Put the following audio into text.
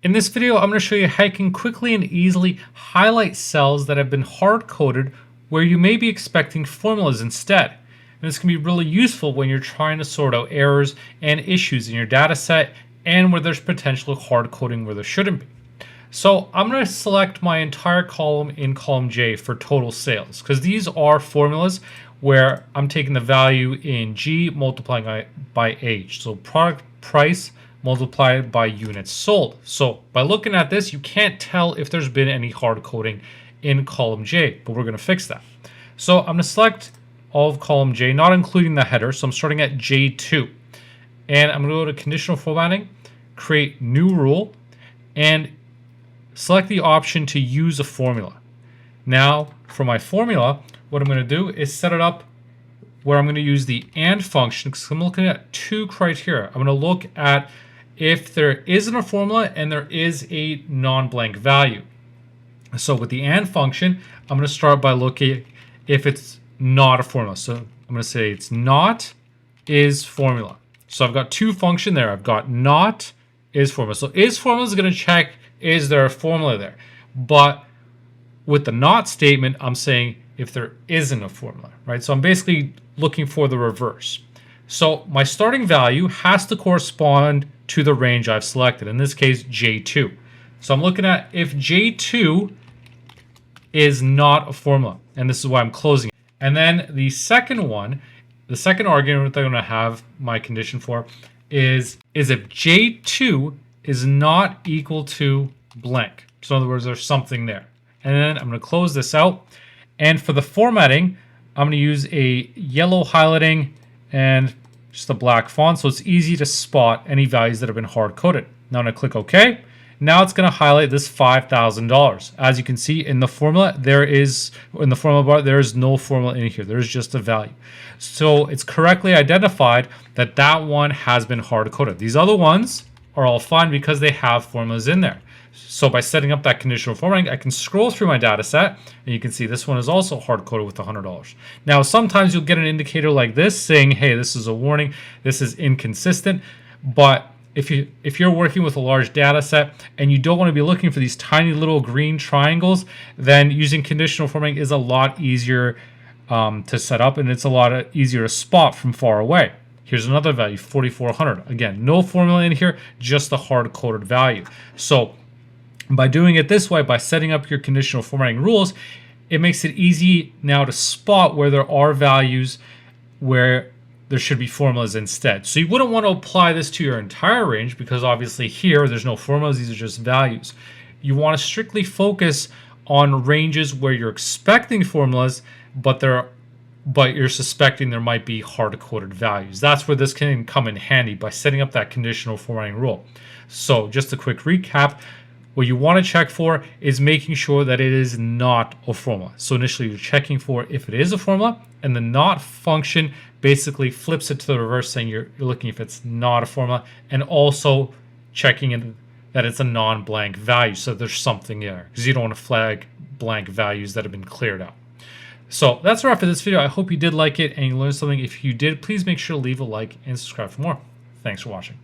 In this video, I'm going to show you how you can quickly and easily highlight cells that have been hard-coded where you may be expecting formulas instead. And this can be really useful when you're trying to sort out errors and issues in your data set and where there's potential hard coding where there shouldn't be. So I'm going to select my entire column in column J for total sales because these are formulas where I'm taking the value in G multiplying it by H. So product price multiplied by units sold. So by looking at this, you can't tell if there's been any hard coding in column J, but we're going to fix that. So I'm going to select all of column J, not including the header. So I'm starting at J2. And I'm going to go to conditional formatting, create new rule, and select the option to use a formula. Now, for my formula, what I'm going to do is set it up where I'm going to use the AND function because I'm looking at two criteria. I'm going to look at if there isn't a formula and there is a non-blank value. So with the AND function, I'm going to start by looking if it's not a formula. So I'm going to say it's not is formula. So I've got two functions there. I've got not is formula. So is formula is going to check is there a formula there. But with the not statement, I'm saying if there isn't a formula, right? So I'm basically looking for the reverse. So my starting value has to correspond to the range I've selected, in this case, J2. So I'm looking at if J2 is not a formula, and this is why I'm closing it. And then the second one, the second argument that I'm going to have my condition for is if J2 is not equal to blank. So in other words, there's something there. And then I'm going to close this out. And for the formatting, I'm going to use a yellow highlighting and just a black font so it's easy to spot any values that have been hard coded. Now I'm going to click OK. Now it's going to highlight this $5,000. As you can see in the formula, in the formula bar, there is no formula in here. There's just a value. So it's correctly identified that that one has been hard coded. These other ones are all fine because they have formulas in there. So by setting up that conditional formatting, I can scroll through my data set and you can see this one is also hard coded with $100. Now, sometimes you'll get an indicator like this saying, hey, this is a warning, this is inconsistent. But if you're working with a large data set and you don't want to be looking for these tiny little green triangles, then using conditional formatting is a lot easier to set up and it's a lot easier to spot from far away. Here's another value, 4,400. Again, no formula in here, just the hard-coded value. So by doing it this way, by setting up your conditional formatting rules, it makes it easy now to spot where there are values where there should be formulas instead. So you wouldn't want to apply this to your entire range because obviously here there's no formulas, these are just values. You want to strictly focus on ranges where you're expecting formulas, but you're suspecting there might be hard-coded values. That's where this can come in handy by setting up that conditional formatting rule. So just a quick recap, what you want to check for is making sure that it is not a formula. So initially you're checking for if it is a formula, and the not function basically flips it to the reverse, saying you're looking if it's not a formula, and also checking in that it's a non-blank value, so there's something there, because you don't want to flag blank values that have been cleared out. So that's a wrap for this video. I hope you did like it and you learned something. If you did, please make sure to leave a like and subscribe for more. Thanks for watching.